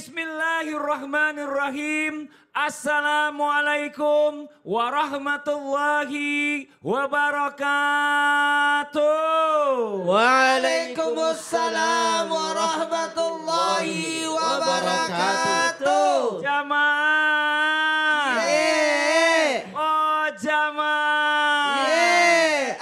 Bismillahirrahmanirrahim. Assalamualaikum warahmatullahi wabarakatuh. Waalaikumsalam warahmatullahi wabarakatuh. Jamaah. Yeay. Oh jamaah. Yeay.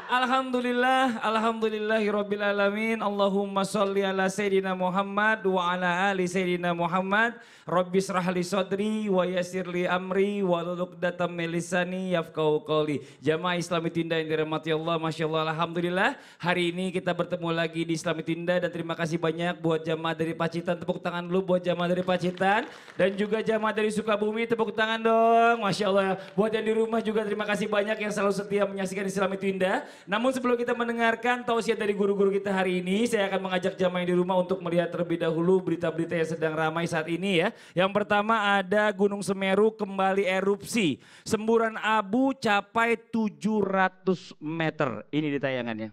Alhamdulillah. Alhamdulillahirabbil alamin. Allahumma sholli ala sayidina Muhammad wa ala ali sayidina Muhammad. Rabbis rahli sadri wa yassirli amri wa hlul 'uqdatam min lisani yafqahu qawli. Jamaah Islami Tinda yang dirahmati Allah, masyaallah, alhamdulillah. Hari ini kita bertemu lagi di Islami Tinda dan terima kasih banyak buat jamaah dari Pacitan. Tepuk tangan dulu buat jamaah dari Pacitan dan juga jamaah dari Sukabumi. Tepuk tangan dong, masyaallah. Buat yang di rumah juga terima kasih banyak yang selalu setia menyaksikan Islami Tinda. Namun sebelum kita mendengarkan tausiah dari guru-guru kita hari ini, saya akan mengajak jamaah yang di rumah untuk melihat terlebih dahulu berita-berita yang sedang ramai saat ini ya. Yang pertama ada Gunung Semeru kembali erupsi. Semburan abu capai 700 meter. Ini di tayangannya.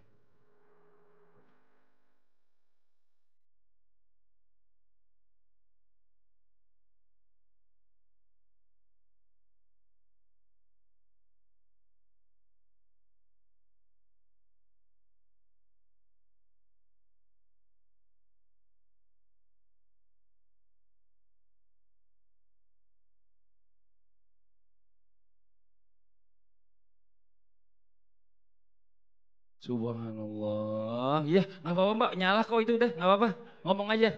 Subhanallah. Ya gak apa-apa Mbak, nyala kok itu udah, gak apa-apa. Ngomong aja.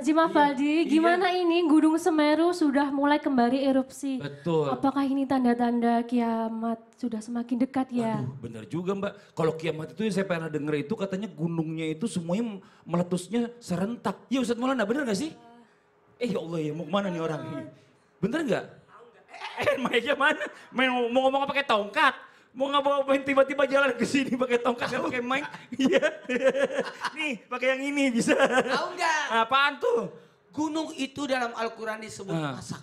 Jemaah Faldi, gimana ini Gunung Semeru sudah mulai kembali erupsi? Betul. Apakah ini tanda-tanda kiamat sudah semakin dekat ya? Aduh bener juga Mbak. Kalau kiamat itu yang saya pernah denger itu katanya gunungnya itu semuanya meletusnya serentak. Ya Ustadz Maulana bener gak sih? Ya Allah ya mau kemana nih orang ini? Bener gak? Mic-nya mana? Mau ngomong pakai tongkat? Mau ngapain tiba-tiba jalan ke sini pakai tongkat gak pakai mic? Iya. Nih pakai yang ini bisa. Tahu nggak? Apaan tuh? Gunung itu dalam Al-Quran disebut pasak.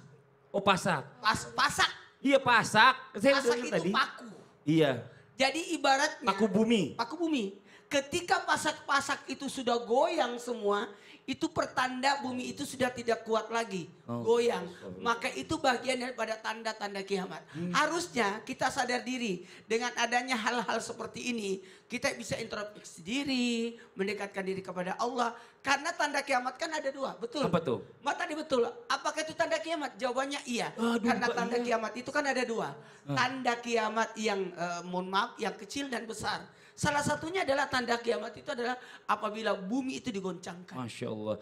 Oh pasak. Pasak. Iya pasak. Saya Pasak udah itu tadi. paku. Iya. Jadi ibaratnya. Paku bumi. Paku bumi. Ketika pasak-pasak itu sudah goyang semua, itu pertanda bumi itu sudah tidak kuat lagi, goyang. Maka itu bagian daripada tanda-tanda kiamat. Harusnya kita sadar diri dengan adanya hal-hal seperti ini, kita bisa introspeksi diri, mendekatkan diri kepada Allah. Karena tanda kiamat kan ada dua, betul? Apa tuh? Mbak tadi betul, apakah itu tanda kiamat? Jawabannya iya. Karena tanda kiamat itu kan ada dua. Tanda kiamat yang mohon maaf, yang kecil dan besar. Salah satunya adalah tanda kiamat itu adalah apabila bumi itu digoncangkan. Masya Allah.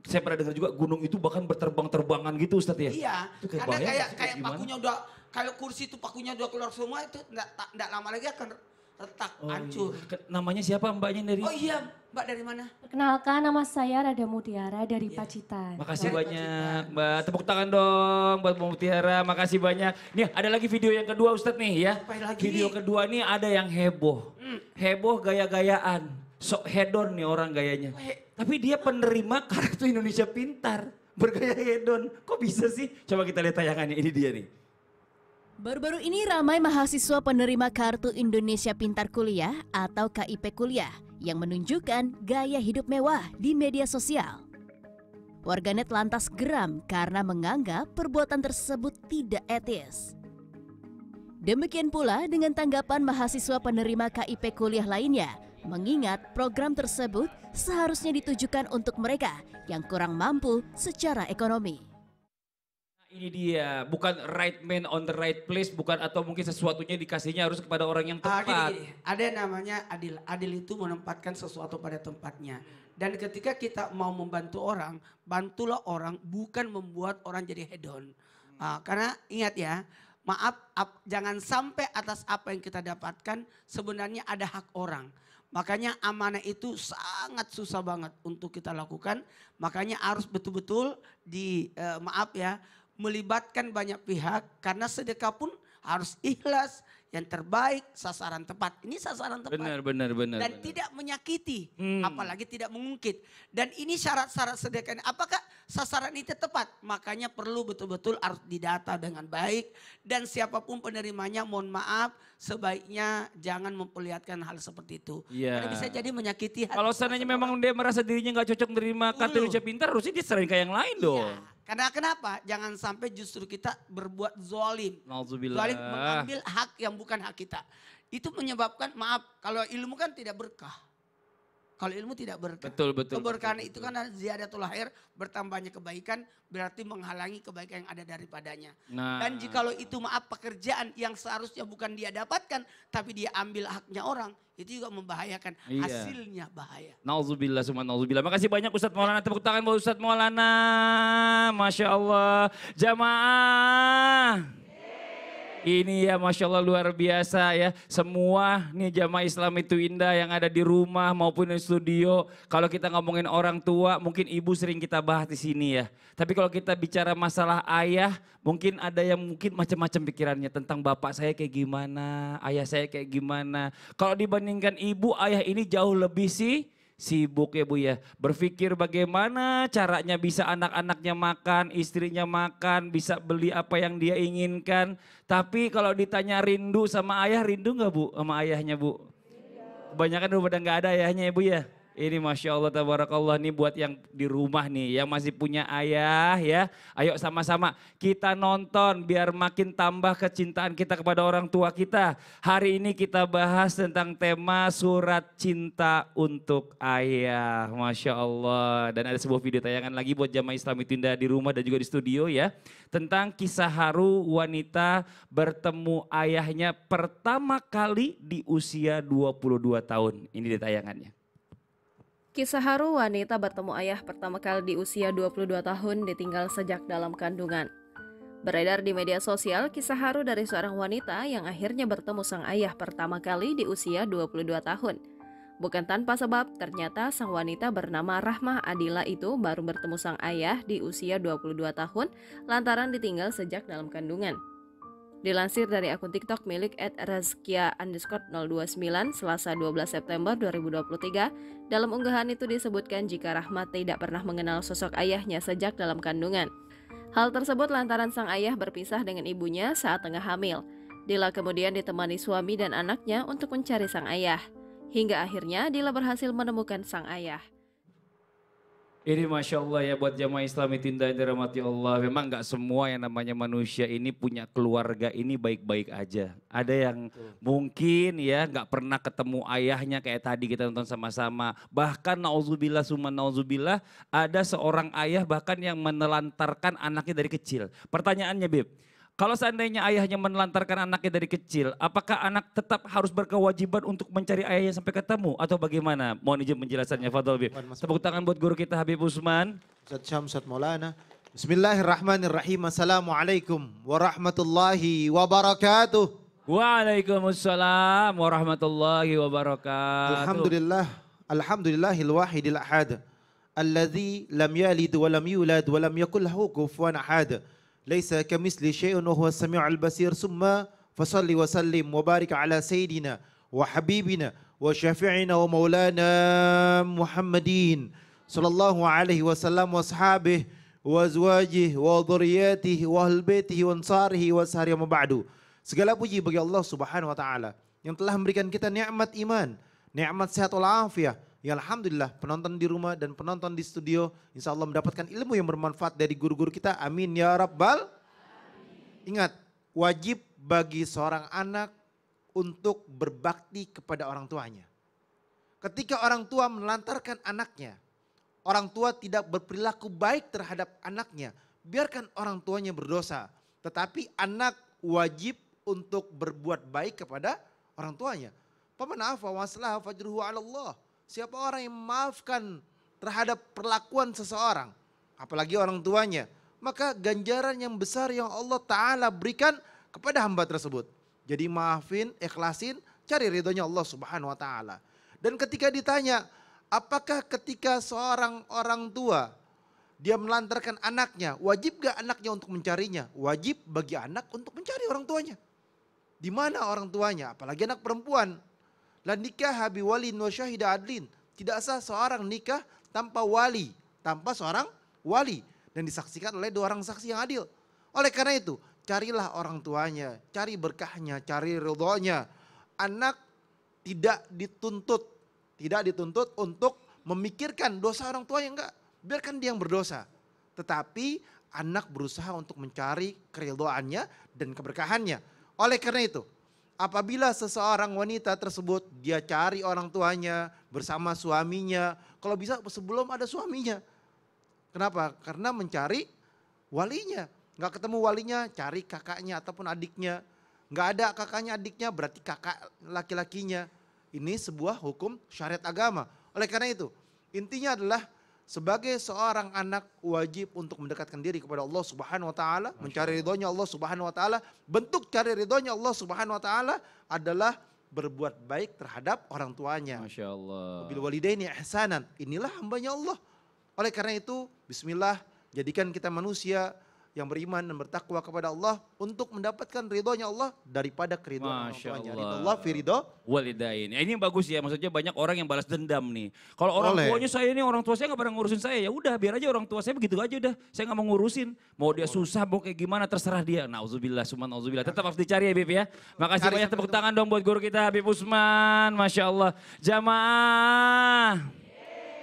Saya pernah dengar juga gunung itu bahkan berterbang-terbangan gitu Ustadz ya? Iya, Itu karena kayak gimana? pakunya udah, kalau kursi itu pakunya udah keluar semua itu enggak lama lagi akan retak, hancur. Iya. Namanya siapa mbaknya dari? Oh iya, Mbak dari mana? Perkenalkan nama saya Rada Mutiara dari Pacitan. Makasih Dari banyak Mbak. Tepuk tangan dong buat Mbak Mutiara. Makasih banyak. Nih ada lagi video yang kedua Ustadz nih ya. Apa lagi? Video kedua nih ada yang heboh. Heboh gaya-gayaan. Sok hedon nih orang gayanya. Tapi dia penerima Kartu Indonesia Pintar. Bergaya hedon. Kok bisa sih? Coba kita lihat tayangannya. Ini dia nih. Baru-baru ini ramai mahasiswa penerima Kartu Indonesia Pintar Kuliah atau KIP Kuliah yang menunjukkan gaya hidup mewah di media sosial. Warganet lantas geram karena menganggap perbuatan tersebut tidak etis. Demikian pula dengan tanggapan mahasiswa penerima KIP Kuliah lainnya, mengingat program tersebut seharusnya ditujukan untuk mereka yang kurang mampu secara ekonomi. Ini dia, bukan right man on the right place, bukan atau mungkin sesuatunya dikasihnya harus kepada orang yang tepat. Gini, ada namanya adil. Adil itu menempatkan sesuatu pada tempatnya. Dan ketika kita mau membantu orang, bantulah orang, bukan membuat orang jadi hedon. Karena ingat ya, maaf, jangan sampai atas apa yang kita dapatkan sebenarnya ada hak orang. Makanya amanah itu sangat susah banget untuk kita lakukan. Makanya harus betul-betul melibatkan banyak pihak karena sedekah pun harus ikhlas, yang terbaik, sasaran tepat. Ini sasaran tepat. Benar. Dan tidak menyakiti, apalagi tidak mengungkit. Dan ini syarat-syarat sedekah. Apakah sasaran itu tepat? Makanya perlu betul-betul harus didata dengan baik. Dan siapapun penerimanya, mohon maaf, sebaiknya jangan memperlihatkan hal seperti itu. Iya. Karena bisa jadi menyakiti hati. Kalau seandainya memang dia merasa dirinya nggak cocok menerima kartu Indonesia Pintar, harusnya dia sering kayak yang lain dong. Iya. Karena kenapa? Jangan sampai justru kita berbuat zolim. Nauzubillah. Zolim mengambil hak yang bukan hak kita. Itu menyebabkan, maaf, kalau ilmu kan tidak berkah. Kalau ilmu tidak berkah. Betul. Keberkahan itu kan ziyadatul khair, bertambahnya kebaikan berarti menghalangi kebaikan yang ada daripadanya. Nah. Dan jikalau itu maaf pekerjaan yang seharusnya bukan dia dapatkan tapi dia ambil haknya orang, itu juga membahayakan. Iya. Hasilnya bahaya. Nauzubillah summa nauzubillah. Makasih banyak Ustadz Maulana. Tepuk tangan buat Ustadz Maulana. Masya Allah. Jamaah. Ini ya Masya Allah luar biasa ya. Semua nih jamaah Islam itu indah yang ada di rumah maupun di studio. Kalau kita ngomongin orang tua mungkin ibu sering kita bahas di sini ya. Tapi kalau kita bicara masalah ayah mungkin ada yang mungkin macam-macam pikirannya tentang bapak saya kayak gimana, ayah saya kayak gimana. Kalau dibandingkan ibu, ayah ini jauh lebih sibuk ya Bu ya. Berpikir bagaimana caranya bisa anak-anaknya makan, istrinya makan, bisa beli apa yang dia inginkan. Tapi kalau ditanya rindu sama ayah, rindu gak Bu sama ayahnya Bu? Kebanyakan udah gak ada ayahnya ya Bu ya. Ini Masya Allah tabarakallah nih buat yang di rumah nih yang masih punya ayah ya. Ayo sama-sama kita nonton biar makin tambah kecintaan kita kepada orang tua kita. Hari ini kita bahas tentang tema surat cinta untuk ayah. Masya Allah. Dan ada sebuah video tayangan lagi buat jamaah Islam itu indah di rumah dan juga di studio ya. Tentang kisah haru wanita bertemu ayahnya pertama kali di usia 22 tahun. Ini di tayangannya. Kisah haru wanita bertemu ayah pertama kali di usia 22 tahun ditinggal sejak dalam kandungan. Beredar di media sosial kisah haru dari seorang wanita yang akhirnya bertemu sang ayah pertama kali di usia 22 tahun. Bukan tanpa sebab, ternyata sang wanita bernama Rahmah Adila itu baru bertemu sang ayah di usia 22 tahun lantaran ditinggal sejak dalam kandungan. Dilansir dari akun TikTok milik @razkia_029 Selasa 12 September 2023, dalam unggahan itu disebutkan jika Rahmat tidak pernah mengenal sosok ayahnya sejak dalam kandungan. Hal tersebut lantaran sang ayah berpisah dengan ibunya saat tengah hamil. Dila kemudian ditemani suami dan anaknya untuk mencari sang ayah. Hingga akhirnya Dila berhasil menemukan sang ayah. Ini Masya Allah ya buat jamaah Islam itu indah yang dirahmati Allah. Memang gak semua yang namanya manusia ini punya keluarga ini baik-baik aja. Ada yang mungkin ya gak pernah ketemu ayahnya kayak tadi kita nonton sama-sama. Bahkan na'udzubillah summa na'udzubillah ada seorang ayah bahkan yang menelantarkan anaknya dari kecil. Pertanyaannya Bib, kalau seandainya ayahnya menelantarkan anaknya dari kecil, apakah anak tetap harus berkewajiban untuk mencari ayahnya sampai ketemu atau bagaimana? Mohon izin penjelasannya, Fadol Bib. Tepuk tangan buat guru kita Habib Usman. Ustaz Syam, Ustaz Maulana. Bismillahirrahmanirrahim. Assalamualaikum warahmatullahi wabarakatuh. Waalaikumsalam warahmatullahi wabarakatuh. Alhamdulillahil wahidil ahad. Alladzi lam yalid wa lam yulad wa lam yakul lahu kufuwan ahad. ليس كمثل شيء وهو السميع البصير ثم فصل وسلم وبارك على سيدنا وحبيبنا وشافعنا ومولانا محمدين صلى الله عليه وسلم واصحابه وازواجه وذرياته واهل بيته وانصاره وسهر يوم بعد. Segala puji bagi Allah Subhanahu wa taala yang telah memberikan kita nikmat iman, nikmat sehat walafiat. Ya Alhamdulillah penonton di rumah dan penonton di studio insya Allah mendapatkan ilmu yang bermanfaat dari guru-guru kita. Amin ya Rabbal. Ingat, wajib bagi seorang anak untuk berbakti kepada orang tuanya. Ketika orang tua menelantarkan anaknya, orang tua tidak berperilaku baik terhadap anaknya, biarkan orang tuanya berdosa. Tetapi anak wajib untuk berbuat baik kepada orang tuanya. Faman afa wa aslaha fajruhu 'ala Allah. Siapa orang yang memaafkan terhadap perlakuan seseorang, apalagi orang tuanya, maka ganjaran yang besar yang Allah Ta'ala berikan kepada hamba tersebut. Jadi maafin, ikhlasin, cari ridhonya Allah Subhanahu wa Ta'ala. Dan ketika ditanya, apakah ketika seorang orang tua dia melantarkan anaknya, wajib gak anaknya untuk mencarinya? Wajib bagi anak untuk mencari orang tuanya. Di mana orang tuanya? Apalagi anak perempuan. La nikah bi walin wa syahida adlin. Tidak sah seorang nikah tanpa wali, tanpa seorang wali dan disaksikan oleh 2 orang saksi yang adil. Oleh karena itu, carilah orang tuanya, cari berkahnya, cari ridhonya. Anak tidak dituntut untuk memikirkan dosa orang tua yang enggak. Biarkan dia yang berdosa. Tetapi anak berusaha untuk mencari keridhoannya dan keberkahannya. Oleh karena itu, apabila seseorang wanita tersebut dia cari orang tuanya bersama suaminya, kalau bisa sebelum ada suaminya. Kenapa? Karena mencari walinya. Nggak ketemu walinya, cari kakaknya ataupun adiknya. Nggak ada kakaknya adiknya, berarti kakak laki-lakinya. Ini sebuah hukum syariat agama. Oleh karena itu, intinya adalah sebagai seorang anak wajib untuk mendekatkan diri kepada Allah Subhanahu wa taala, mencari ridhonya Allah Subhanahu wa taala. Bentuk cari ridhonya Allah Subhanahu wa taala adalah berbuat baik terhadap orang tuanya. Masya Allah. Bil walidaini ihsanan. Inilah hambanya Allah. Oleh karena itu, bismillah, jadikan kita manusia yang beriman dan bertakwa kepada Allah untuk mendapatkan ridhonya Allah daripada keridhaan orang tuanya. Ridho Allah fi ridho walidain. Ya, ini bagus ya, maksudnya banyak orang yang balas dendam nih. Kalau orang tuanya saya ini, orang tua saya nggak pernah ngurusin saya, ya udah biar aja orang tua saya begitu aja udah. Saya nggak mau ngurusin. Mau dia susah, mau kayak gimana terserah dia. Nauzubillah, summa nauzubillah. Tetap harus dicari ya Bib ya. Makasih banyak, tepuk tangan dong buat guru kita Habib Usman. Masya Allah. Jamaah.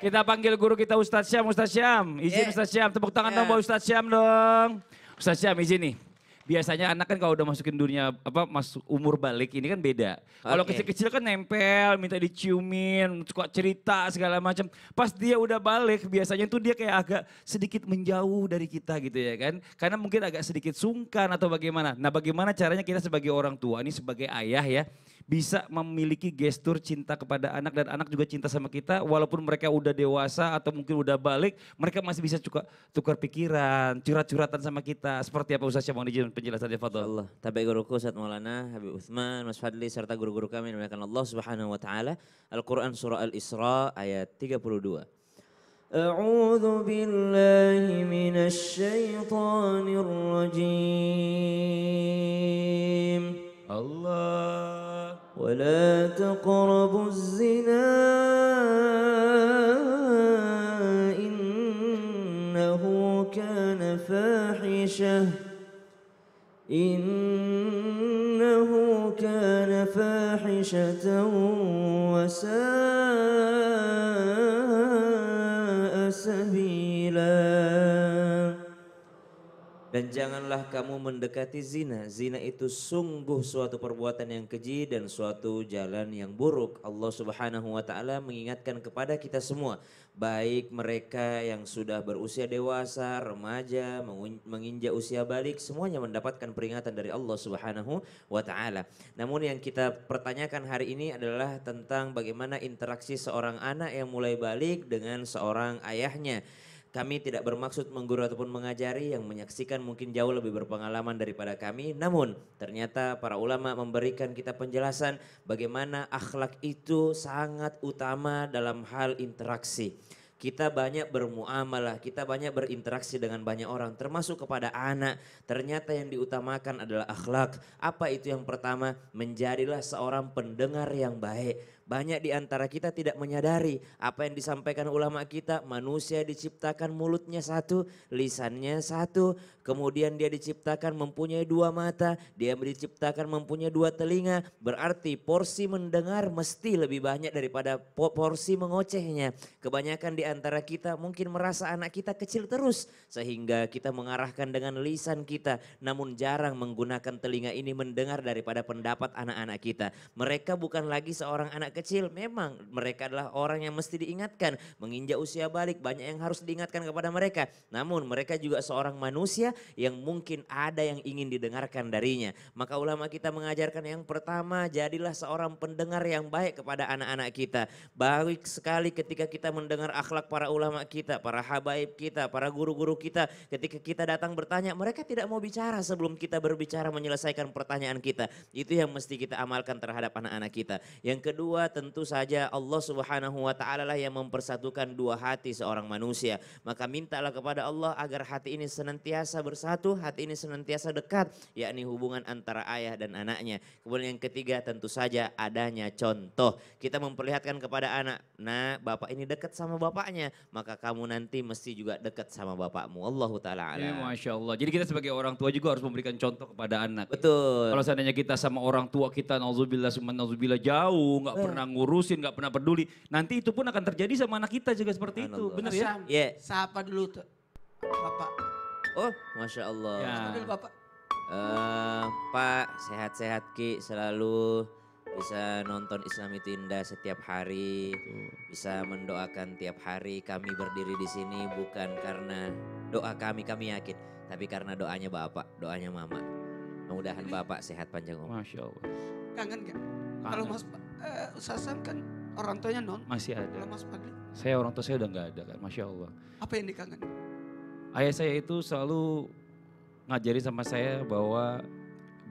Kita panggil guru kita Ustadz Syam. Ustadz Syam, izin Ustadz Syam. Tepuk tangan dong buat Ustadz Syam dong. Ustadz Syam izin nih. Biasanya anak kan kalau udah masukin dunia masuk umur balik ini kan beda. Kalau kecil-kecil kan nempel, minta diciumin, suka cerita segala macam. Pas dia udah balik biasanya tuh dia kayak agak sedikit menjauh dari kita gitu ya kan. Karena mungkin agak sedikit sungkan atau bagaimana. Nah, bagaimana caranya kita sebagai orang tua ini sebagai ayah ya bisa memiliki gestur cinta kepada anak dan anak juga cinta sama kita walaupun mereka udah dewasa atau mungkin udah balik, mereka masih bisa tukar pikiran, curhat-curhatan sama kita. Seperti apa Ustaz Syam, mohon izin penjelasannya, fadhol. Allah. Tabi guruku Ustaz Maulana Habib Utsman, Mas Fadli serta guru-guru kami yang dimuliakan Allah Subhanahu wa taala. Al-Qur'an surah Al-Isra ayat 32. A'udzu billahi minasy syaithanir rajim. Allah. ولا تقربوا الزنا إنه كان فاحشة وساء سبيلا. Dan janganlah kamu mendekati zina. Zina itu sungguh suatu perbuatan yang keji dan suatu jalan yang buruk. Allah Subhanahu wa taala mengingatkan kepada kita semua, baik mereka yang sudah berusia dewasa, remaja, menginjak usia balik, semuanya mendapatkan peringatan dari Allah Subhanahu wa taala. Namun yang kita pertanyakan hari ini adalah tentang bagaimana interaksi seorang anak yang mulai balik dengan seorang ayahnya. Kami tidak bermaksud menggurui ataupun mengajari, yang menyaksikan mungkin jauh lebih berpengalaman daripada kami. Namun ternyata para ulama memberikan kita penjelasan bagaimana akhlak itu sangat utama dalam hal interaksi. Kita banyak bermuamalah, kita banyak berinteraksi dengan banyak orang, termasuk kepada anak. Ternyata yang diutamakan adalah akhlak. Apa itu yang pertama? Menjadilah seorang pendengar yang baik. Banyak di antara kita tidak menyadari apa yang disampaikan ulama kita. Manusia diciptakan mulutnya satu, lisannya satu. Kemudian dia diciptakan mempunyai 2 mata, dia diciptakan mempunyai 2 telinga. Berarti porsi mendengar mesti lebih banyak daripada porsi mengocehnya. Kebanyakan di antara kita mungkin merasa anak kita kecil terus, sehingga kita mengarahkan dengan lisan kita. Namun jarang menggunakan telinga ini mendengar daripada pendapat anak-anak kita. Mereka bukan lagi seorang anak kecil, memang mereka adalah orang yang mesti diingatkan. Menginjak usia balik, banyak yang harus diingatkan kepada mereka. Namun mereka juga seorang manusia yang mungkin ada yang ingin didengarkan darinya. Maka ulama kita mengajarkan yang pertama, jadilah seorang pendengar yang baik kepada anak-anak kita. Baik sekali ketika kita mendengar akhlak para ulama kita, para habaib kita, para guru-guru kita. Ketika kita datang bertanya, mereka tidak mau bicara sebelum kita berbicara menyelesaikan pertanyaan kita. Itu yang mesti kita amalkan terhadap anak-anak kita. Yang kedua, kedua tentu saja Allah Subhanahu wa taala lah yang mempersatukan dua hati seorang manusia. Maka mintalah kepada Allah agar hati ini senantiasa bersatu, hati ini senantiasa dekat, yakni hubungan antara ayah dan anaknya. Kemudian yang ketiga tentu saja adanya contoh. Kita memperlihatkan kepada anak, nah bapak ini dekat sama bapaknya, maka kamu nanti mesti juga dekat sama bapakmu. Allahu taala Ya, alam. Masya Allah. Jadi kita sebagai orang tua juga harus memberikan contoh kepada anak. Betul. Kalau seandainya kita sama orang tua kita, nauzubillah summa nauzubillah, jauh, nggak pernah ngurusin, nggak pernah peduli, nanti itu pun akan terjadi sama anak kita juga seperti itu. Subhanallah. Benar Mas ya? Syam, Ya. sapa dulu tuh Bapak. Oh, Masya Allah. Ya. Sapa dulu Bapak. Pak, sehat-sehat Ki, selalu bisa nonton Islam itu indah setiap hari, bisa mendoakan tiap hari. Kami berdiri di sini bukan karena doa kami yakin, tapi karena doanya Bapak, doanya Mama. Mudah-mudahan Bapak sehat panjang umur. Masya Allah. Kangen gak? Kalau Mas Ustaz Sam kan orang tuanya non. Masih ada. Kalau Mas Fadli, Saya orang tua saya udah nggak ada kan, Masya Allah. apa yang dikangen? Ayah saya itu selalu ngajarin sama saya bahwa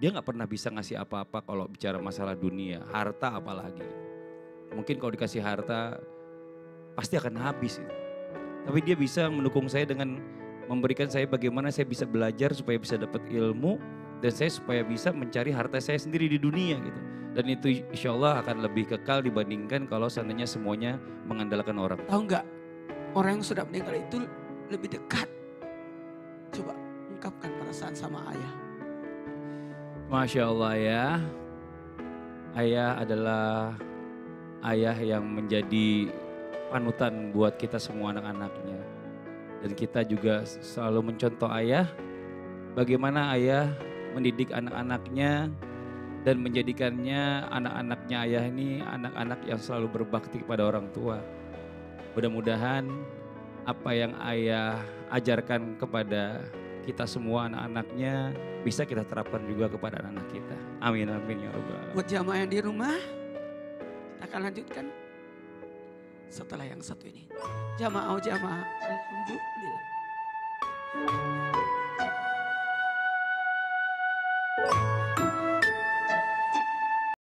dia nggak pernah bisa ngasih apa-apa kalau bicara masalah dunia, harta apalagi. Mungkin kalau dikasih harta pasti akan habis. Tapi dia bisa mendukung saya dengan memberikan saya bagaimana saya bisa belajar supaya bisa dapat ilmu dan saya supaya bisa mencari harta saya sendiri di dunia gitu. Dan itu insya Allah akan lebih kekal dibandingkan kalau seandainya semuanya mengandalkan orang. Tahu nggak? Orang yang sudah meninggal itu lebih dekat. Coba ungkapkan perasaan sama ayah. Masya Allah ya. Ayah adalah ayah yang menjadi panutan buat kita semua anak-anaknya. Dan kita juga selalu mencontoh ayah. Bagaimana ayah mendidik anak-anaknya dan menjadikannya anak-anaknya ayah ini anak-anak yang selalu berbakti kepada orang tua. Mudah-mudahan apa yang ayah ajarkan kepada kita semua anak-anaknya bisa kita terapkan juga kepada anak-anak kita. Amin amin ya rabbal. Buat jamaah yang di rumah, kita akan lanjutkan setelah yang satu ini. Jamaah, jamaah, alhamdulillah.